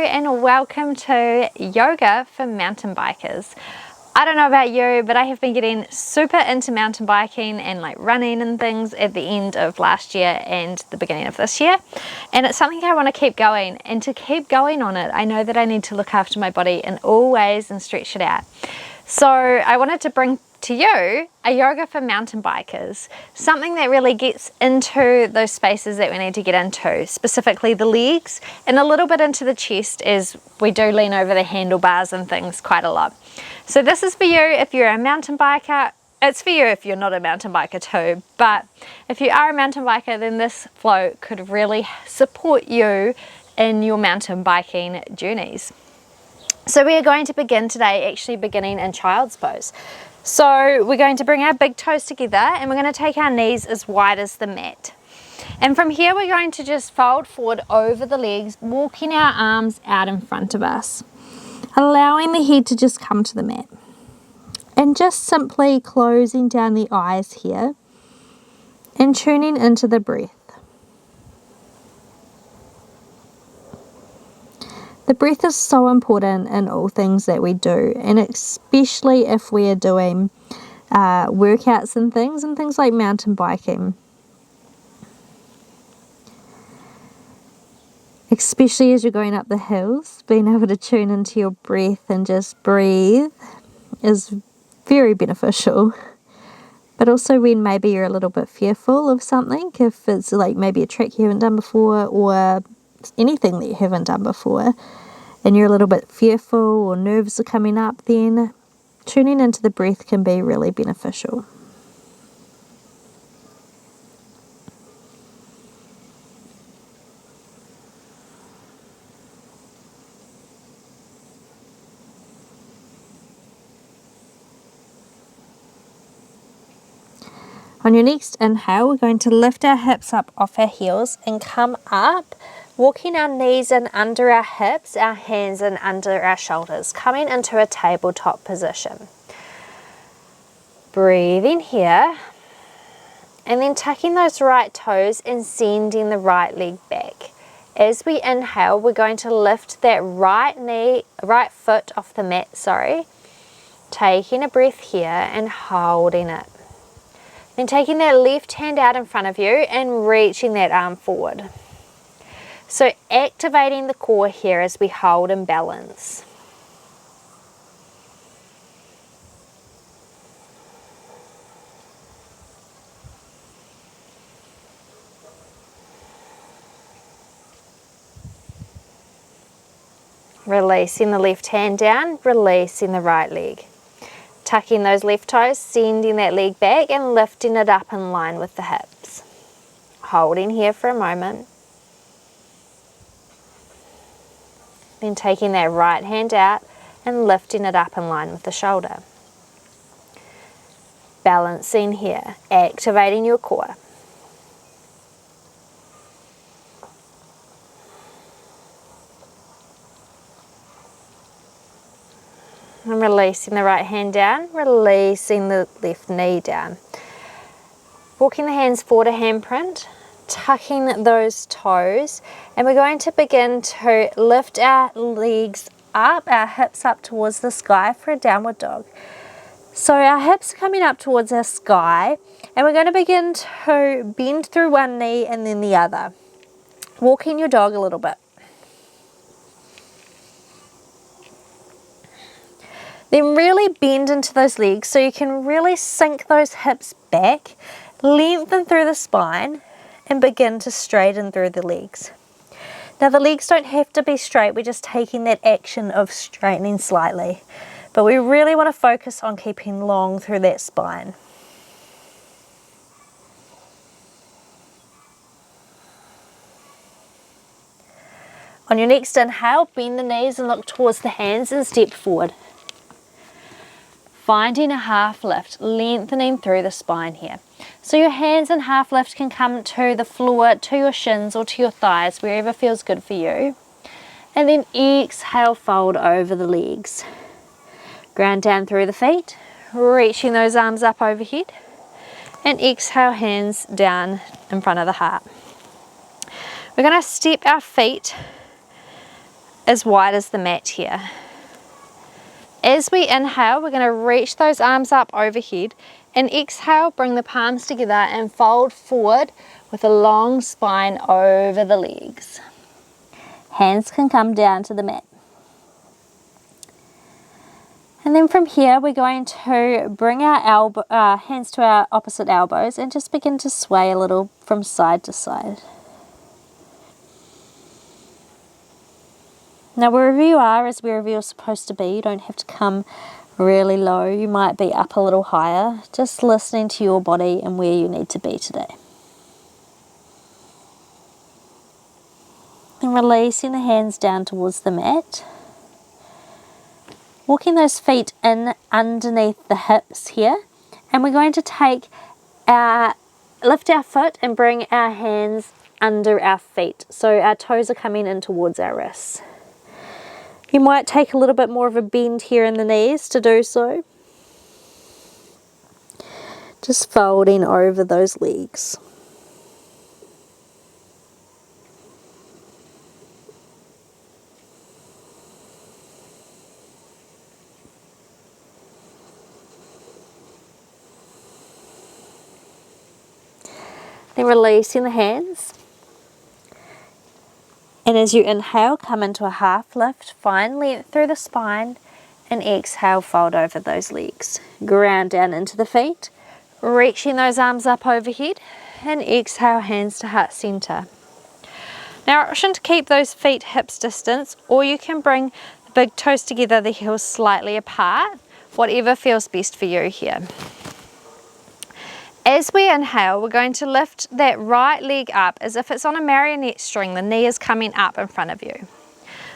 and welcome to Yoga for Mountain Bikers. I don't know about you, but I have been getting super into mountain biking and like running and things at the end of last year and the beginning of this year. And it's something I want to keep going, and to keep going on it, I know that I need to look after my body in all ways and stretch it out. So I wanted to bring to you a yoga for mountain bikers, something that really gets into those spaces that we need to get into, specifically the legs and a little bit into the chest, as we do lean over the handlebars and things quite a lot. So this is for you if you're a mountain biker. It's for you if you're not a mountain biker too, but if you are a mountain biker, then this flow could really support you in your mountain biking journeys. So we are going to begin today actually beginning in child's pose. So we're going to bring our big toes together and we're going to take our knees as wide as the mat. And from here we're going to just fold forward over the legs, walking our arms out in front of us, allowing the head to just come to the mat. And just simply closing down the eyes here and tuning into the breath. The breath is so important in all things that we do, and especially if we are doing workouts and things like mountain biking. Especially as you're going up the hills, being able to tune into your breath and just breathe is very beneficial. But also when maybe you're a little bit fearful of something, if it's like maybe a trick you haven't done before or anything that you haven't done before, and you're a little bit fearful or nerves are coming up, then tuning into the breath can be really beneficial. On your next inhale, we're going to lift our hips up off our heels and come up, walking our knees in under our hips, our hands in under our shoulders, coming into a tabletop position. Breathing here, and then tucking those right toes and sending the right leg back. As we inhale, we're going to lift that right foot off the mat, taking a breath here and holding it. Then taking that left hand out in front of you and reaching that arm forward. So activating the core here as we hold and balance. Releasing the left hand down, releasing the right leg. Tucking those left toes, sending that leg back and lifting it up in line with the hips. Holding here for a moment. Then taking that right hand out and lifting it up in line with the shoulder. Balancing here, activating your core. And releasing the right hand down, releasing the left knee down. Walking the hands forward a handprint, tucking those toes, and we're going to begin to lift our legs up, our hips up towards the sky for a downward dog. So our hips are coming up towards our sky, and we're going to begin to bend through one knee and then the other. Walking your dog a little bit. Then really bend into those legs so you can really sink those hips back, lengthen through the spine, and begin to straighten through the legs. Now the legs don't have to be straight, we're just taking that action of straightening slightly. But we really want to focus on keeping long through that spine. On your next inhale, bend the knees and look towards the hands and step forward. Finding a half lift, lengthening through the spine here. So your hands in half lift can come to the floor, to your shins or to your thighs, wherever feels good for you. And then exhale, fold over the legs. Ground down through the feet, reaching those arms up overhead. And exhale, hands down in front of the heart. We're going to step our feet as wide as the mat here. As we inhale, we're going to reach those arms up overhead, and exhale, bring the palms together and fold forward with a long spine over the legs. Hands can come down to the mat. And then from here, we're going to bring our hands to our opposite elbows and just begin to sway a little from side to side. Now wherever you are is wherever you're supposed to be. You don't have to come really low. You might be up a little higher. Just listening to your body and where you need to be today. And releasing the hands down towards the mat. Walking those feet in underneath the hips here. And we're going to lift our foot and bring our hands under our feet. So our toes are coming in towards our wrists. You might take a little bit more of a bend here in the knees to do so. Just folding over those legs. Then releasing the hands. And as you inhale, come into a half lift, find length through the spine, and exhale, fold over those legs. Ground down into the feet, reaching those arms up overhead, and exhale, hands to heart center. Now, option to keep those feet hips distance, or you can bring the big toes together, the heels slightly apart, whatever feels best for you here. As we inhale, we're going to lift that right leg up as if it's on a marionette string. The knee is coming up in front of you.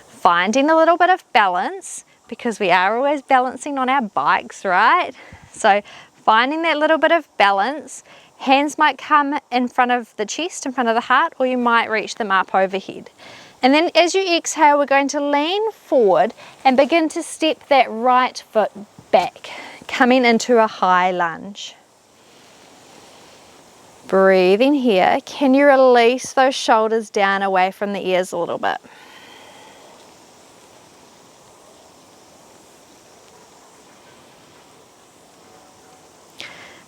Finding a little bit of balance, because we are always balancing on our bikes, right? So finding that little bit of balance. Hands might come in front of the chest, in front of the heart, or you might reach them up overhead. And then as you exhale, we're going to lean forward and begin to step that right foot back, coming into a high lunge. Breathing here. Can you release those shoulders down away from the ears a little bit?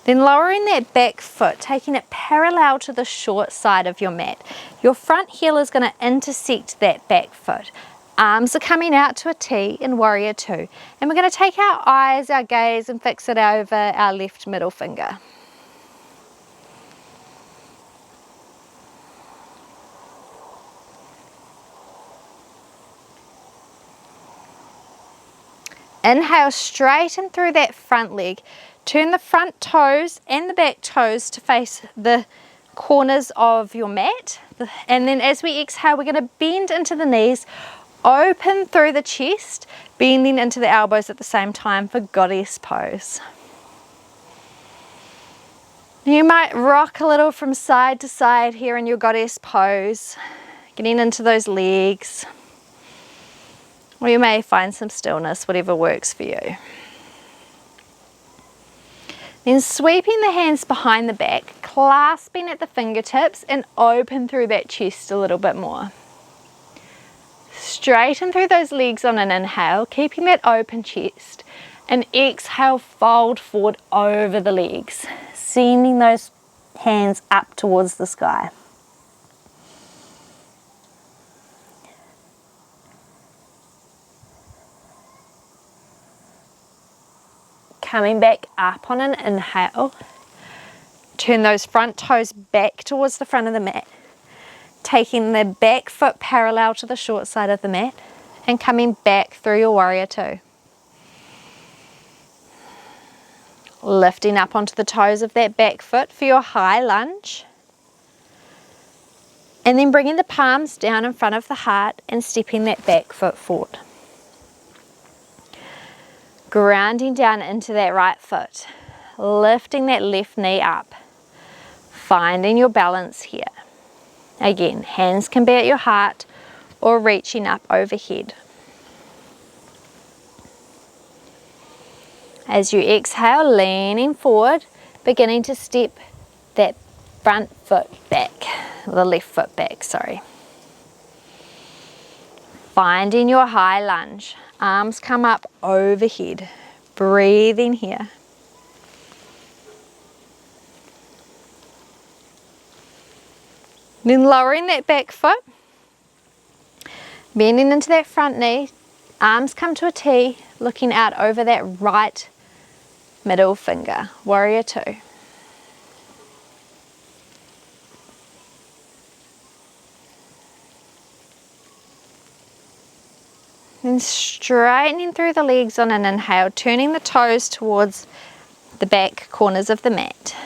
Then lowering that back foot, taking it parallel to the short side of your mat. Your front heel is going to intersect that back foot. Arms are coming out to a T in Warrior Two. And we're going to take our eyes, our gaze, and fix it over our left middle finger. Inhale, straighten through that front leg. Turn the front toes and the back toes to face the corners of your mat. And then as we exhale, we're going to bend into the knees, open through the chest, bending into the elbows at the same time for goddess pose. You might rock a little from side to side here in your goddess pose, getting into those legs. Or you may find some stillness, whatever works for you. Then sweeping the hands behind the back, clasping at the fingertips, and open through that chest a little bit more. Straighten through those legs on an inhale, keeping that open chest. And exhale, fold forward over the legs, sending those hands up towards the sky. Coming back up on an inhale, turn those front toes back towards the front of the mat, taking the back foot parallel to the short side of the mat and coming back through your Warrior Two. Lifting up onto the toes of that back foot for your high lunge. And then bringing the palms down in front of the heart and stepping that back foot forward. Grounding down into that right foot, lifting that left knee up, finding your balance here. Again, hands can be at your heart or reaching up overhead. As you exhale, leaning forward, beginning to step that front foot back, the left foot back, sorry. Finding your high lunge. Arms come up overhead. Breathing here. Then lowering that back foot. Bending into that front knee. Arms come to a T, looking out over that right middle finger. Warrior two. Then straightening through the legs on an inhale, turning the toes towards the back corners of the mat.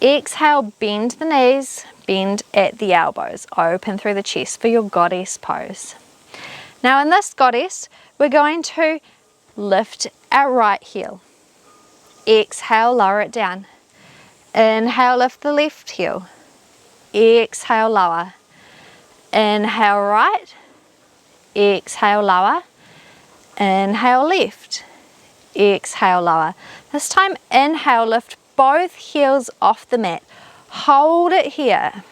Exhale, bend the knees, bend at the elbows, open through the chest for your goddess pose. Now in this goddess, we're going to lift our right heel. Exhale, lower it down. Inhale, lift the left heel. Exhale, lower. Inhale, right. Exhale, lower. Inhale, left. Exhale, lower. This time, inhale, lift both heels off the mat. Hold it here.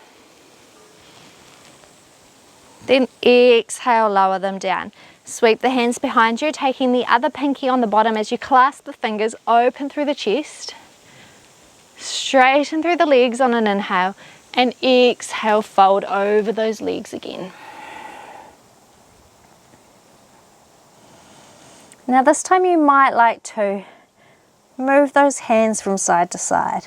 Then exhale, lower them down. Sweep the hands behind you, taking the other pinky on the bottom as you clasp the fingers, open through the chest. Straighten through the legs on an inhale, and exhale, fold over those legs again. Now this time you might like to move those hands from side to side.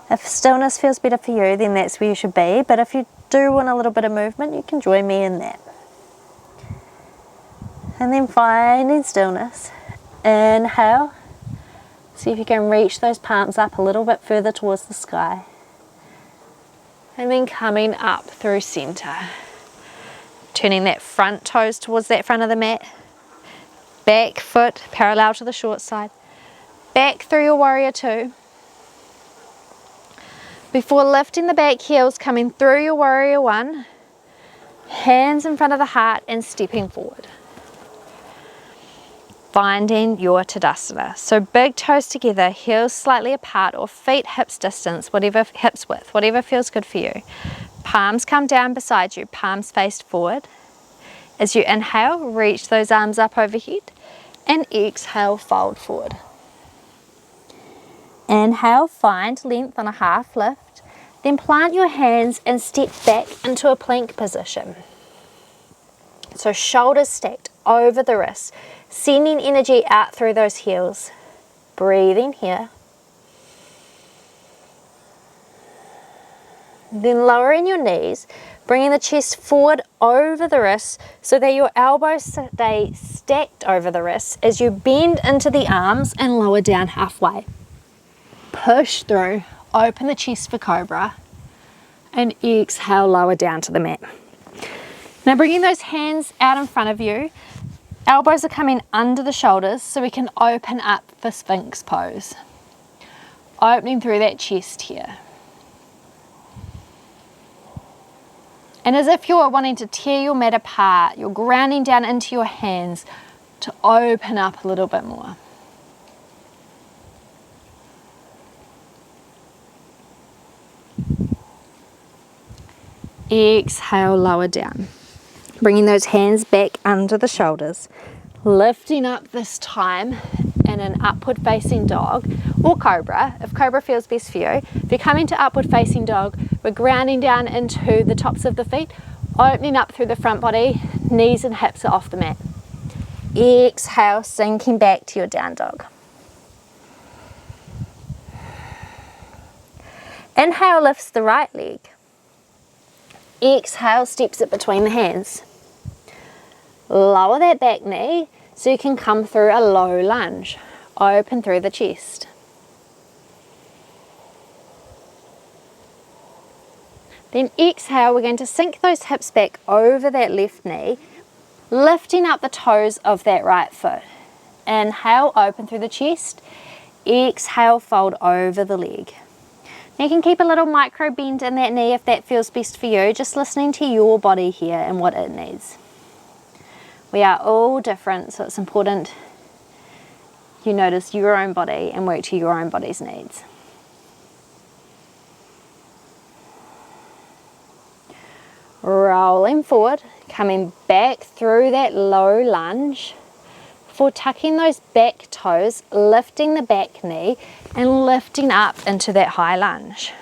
If stillness feels better for you, then that's where you should be, but if you do want a little bit of movement, you can join me in that. And then finding stillness. Inhale. See if you can reach those palms up a little bit further towards the sky. And then coming up through center. Turning that front toes towards that front of the mat. Back foot parallel to the short side. Back through your warrior two. Before lifting the back heels, coming through your warrior one. Hands in front of the heart and stepping forward. Finding your Tadasana. So big toes together, heels slightly apart, or feet hips distance, hips width, whatever feels good for you. Palms come down beside you, palms faced forward. As you inhale, reach those arms up overhead, and exhale, fold forward. Inhale, find length on a half lift, then plant your hands and step back into a plank position. So shoulders stacked over the wrists, sending energy out through those heels. Breathing here. Then lowering your knees, bringing the chest forward over the wrists so that your elbows stay stacked over the wrists as you bend into the arms and lower down halfway. Push through, open the chest for cobra, and exhale, lower down to the mat. Now bringing those hands out in front of you, elbows are coming under the shoulders so we can open up for Sphinx pose. Opening through that chest here. And as if you're wanting to tear your mat apart, you're grounding down into your hands to open up a little bit more. Exhale, lower down. Bringing those hands back under the shoulders. Lifting up this time in an upward facing dog or cobra, if cobra feels best for you. If you're coming to upward facing dog, we're grounding down into the tops of the feet, opening up through the front body, knees and hips are off the mat. Exhale, sinking back to your down dog. Inhale, lifts the right leg. Exhale, steps it between the hands. Lower that back knee so you can come through a low lunge. Open through the chest. Then exhale, we're going to sink those hips back over that left knee, lifting up the toes of that right foot. Inhale, open through the chest. Exhale, fold over the leg. Now you can keep a little micro bend in that knee if that feels best for you, just listening to your body here and what it needs. We are all different, so it's important you notice your own body and work to your own body's needs. rolling forward, coming back through that low lunge, for tucking those back toes, lifting the back knee and lifting up into that high lunge.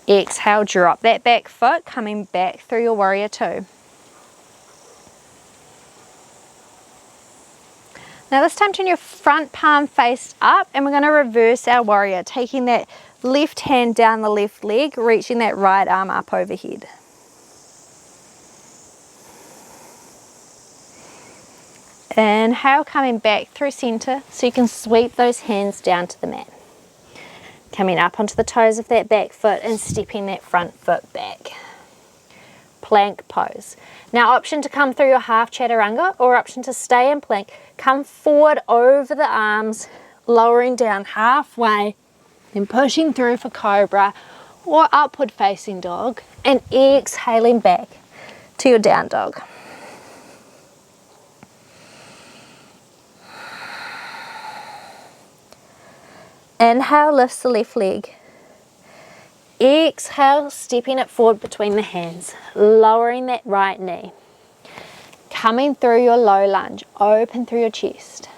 Exhale, drop that back foot, coming back through your warrior two. Now this time turn your front palm face up and we're going to reverse our warrior, taking that left hand down the left leg, reaching that right arm up overhead. Inhale, coming back through center so you can sweep those hands down to the mat. Coming up onto the toes of that back foot and stepping that front foot back. Plank pose. Now option to come through your half chaturanga or option to stay in plank. Come forward over the arms, lowering down halfway and pushing through for cobra or upward facing dog, and exhaling back to your down dog. Inhale, lifts the left leg. Exhale, stepping it forward between the hands, lowering that right knee. Coming through your low lunge, open through your chest.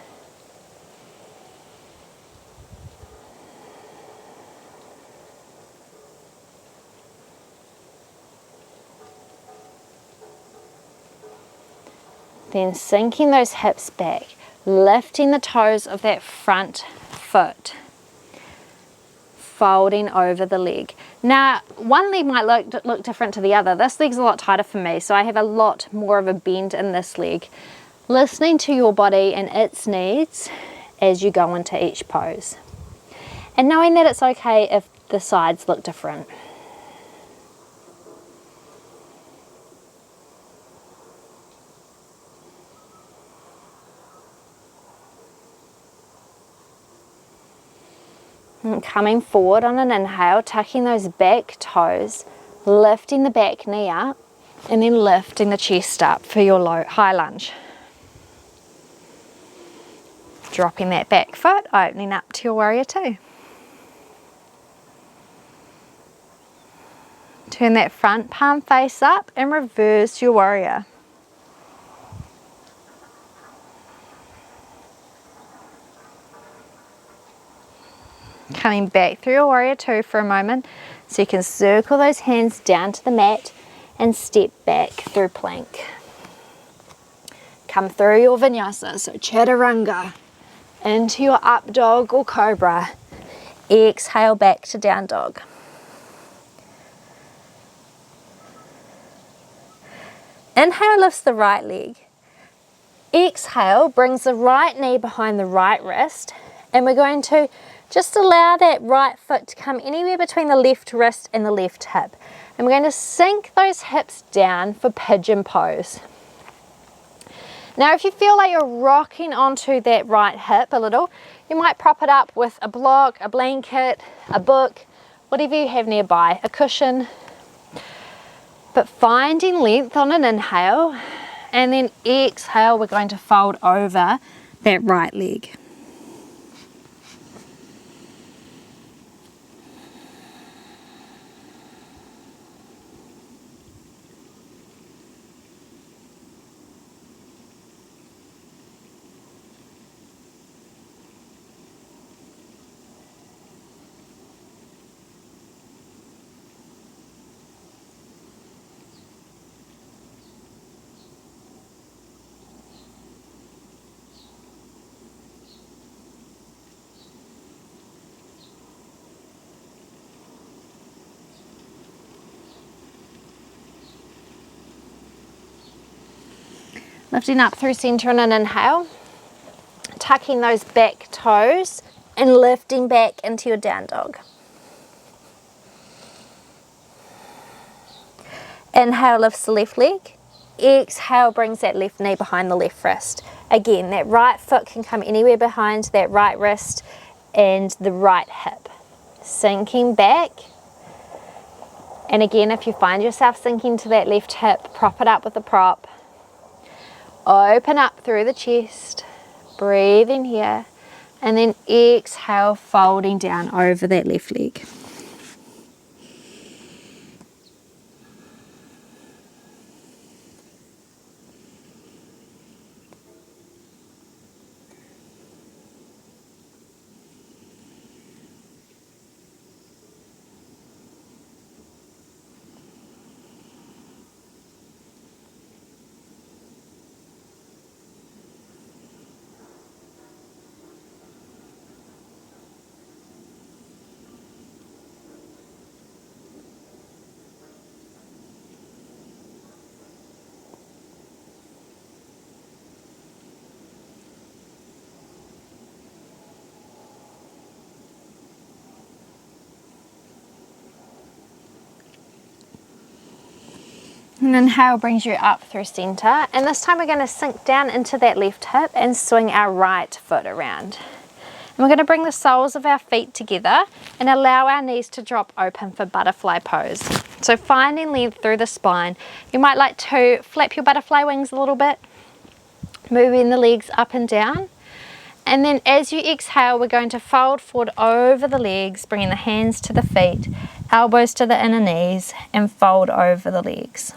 Then sinking those hips back, lifting the toes of that front foot, folding over the leg. Now, one leg might look different to the other. This leg's a lot tighter for me, so I have a lot more of a bend in this leg. Listening to your body and its needs as you go into each pose. And knowing that it's okay if the sides look different. And coming forward on an inhale, tucking those back toes, lifting the back knee up, and then lifting the chest up for your high lunge. Dropping that back foot, opening up to your warrior two. Turn that front palm face up and reverse your warrior. Coming back through your warrior two for a moment, so you can circle those hands down to the mat and step back through plank. Come through your vinyasa, so chaturanga, into your up dog or cobra. Exhale back to down dog. Inhale lifts the right leg. Exhale brings the right knee behind the right wrist, and we're going to just allow that right foot to come anywhere between the left wrist and the left hip. And we're going to sink those hips down for pigeon pose. Now if you feel like you're rocking onto that right hip a little, you might prop it up with a block, a blanket, a book, whatever you have nearby, a cushion. But finding length on an inhale, and then exhale, we're going to fold over that right leg. Lifting up through center on an inhale, tucking those back toes and lifting back into your down dog. Inhale lifts the left leg. Exhale brings that left knee behind the left wrist. Again, that right foot can come anywhere behind that right wrist and the right hip. Sinking back. And again, if you find yourself sinking to that left hip, prop it up with a prop. Open up through the chest, breathe in here, and then exhale, folding down over that left leg. And inhale brings you up through center. And this time we're going to sink down into that left hip and swing our right foot around. And we're going to bring the soles of our feet together and allow our knees to drop open for butterfly pose. So finding length through the spine. You might like to flap your butterfly wings a little bit, moving the legs up and down. And then as you exhale, we're going to fold forward over the legs, bringing the hands to the feet, elbows to the inner knees, and fold over the legs.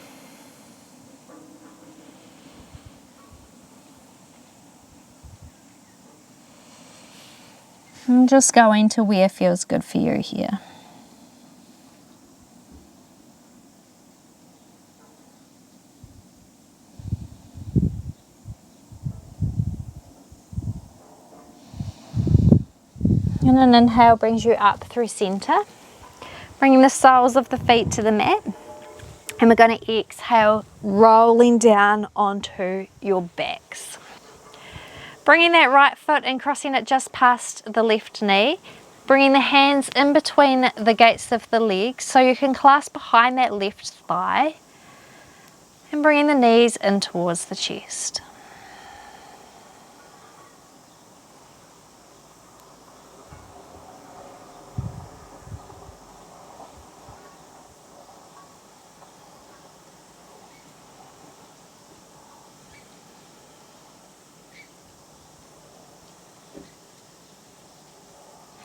I'm just going to where feels good for you here. And an inhale brings you up through center, bringing the soles of the feet to the mat. And we're going to exhale, rolling down onto your backs. Bringing that right foot and crossing it just past the left knee. Bringing the hands in between the gates of the legs so you can clasp behind that left thigh. And bringing the knees in towards the chest.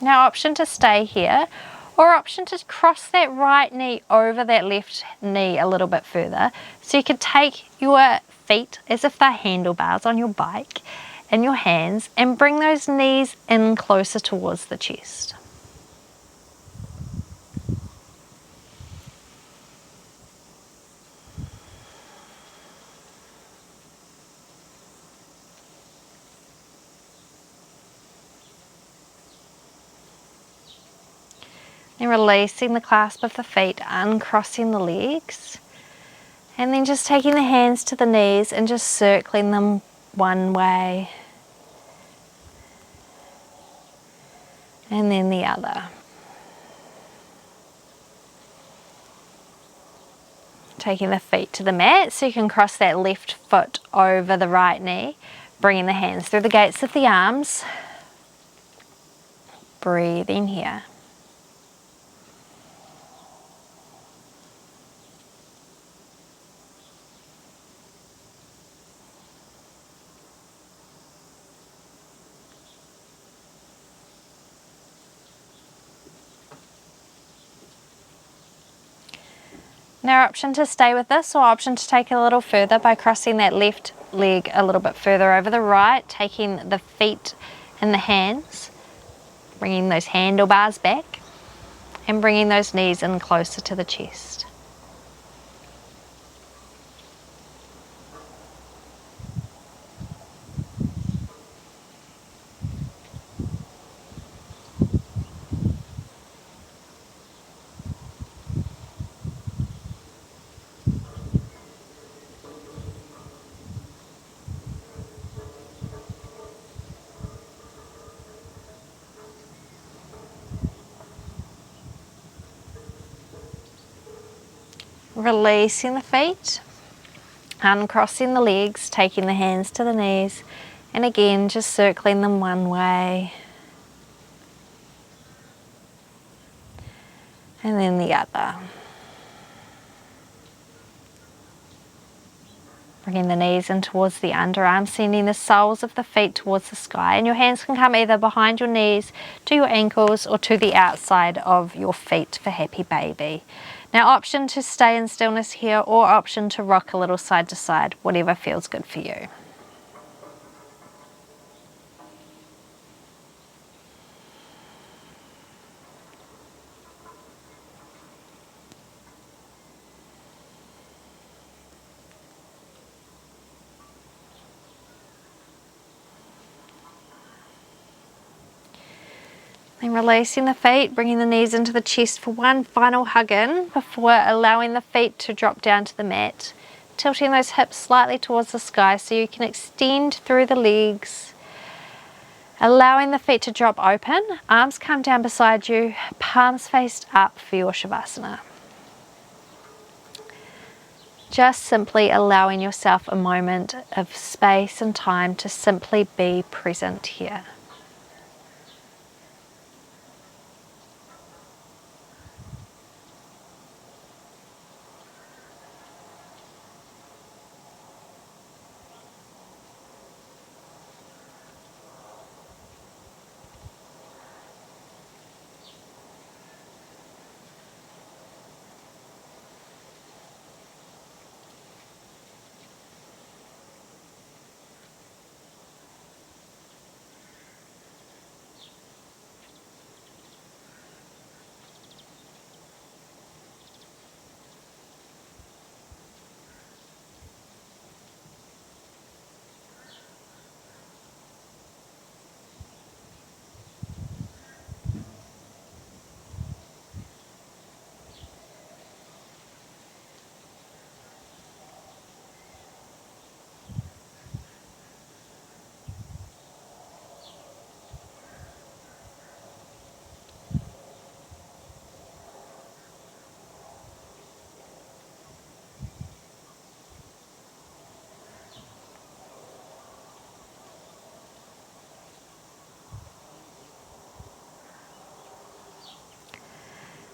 Now option to stay here, or option to cross that right knee over that left knee a little bit further. So you could take your feet as if they're handlebars on your bike in your hands and bring those knees in closer towards the chest. And releasing the clasp of the feet, uncrossing the legs. And then just taking the hands to the knees and just circling them one way. And then the other. Taking the feet to the mat so you can cross that left foot over the right knee. Bringing the hands through the gates of the arms. Breathing here. Now option to stay with this, or option to take it a little further by crossing that left leg a little bit further over the right, taking the feet and the hands, bringing those handlebars back and bringing those knees in closer to the chest. Releasing the feet, uncrossing the legs, taking the hands to the knees, and again just circling them one way and then the other. Bringing the knees in towards the underarms, sending the soles of the feet towards the sky, and your hands can come either behind your knees, to your ankles, or to the outside of your feet for happy baby. Now option to stay in stillness here, or option to rock a little side to side, whatever feels good for you. And releasing the feet, bringing the knees into the chest for one final hug in before allowing the feet to drop down to the mat. Tilting those hips slightly towards the sky so you can extend through the legs. Allowing the feet to drop open, arms come down beside you, palms faced up for your Shavasana. just simply allowing yourself a moment of space and time to simply be present here.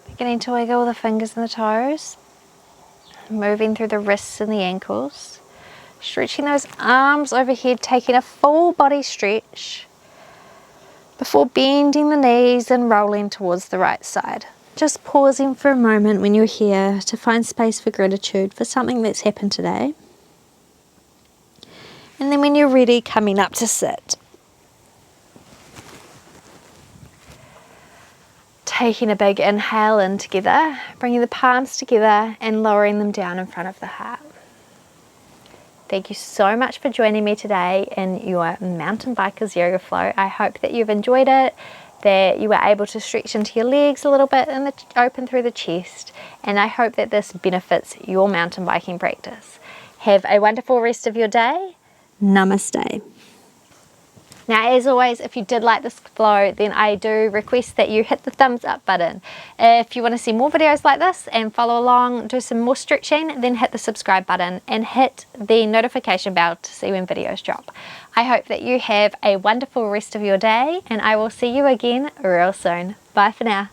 Beginning to wiggle the fingers and the toes, moving through the wrists and the ankles, stretching those arms overhead, taking a full body stretch before bending the knees and rolling towards the right side. Just pausing for a moment when you're here to find space for gratitude for something that's happened today. And then when you're ready, coming up to sit. Taking a big inhale in together, bringing the palms together and lowering them down in front of the heart. Thank you so much for joining me today in your Mountain Bikers Yoga Flow. I hope that you've enjoyed it, that you were able to stretch into your legs a little bit and open through the chest, and I hope that this benefits your mountain biking practice. Have a wonderful rest of your day. Namaste. Now, as always, if you did like this flow, then I do request that you hit the thumbs up button. If you want to see more videos like this and follow along, do some more stretching, then hit the subscribe button and hit the notification bell to see when videos drop. I hope that you have a wonderful rest of your day, and I will see you again real soon. Bye for now.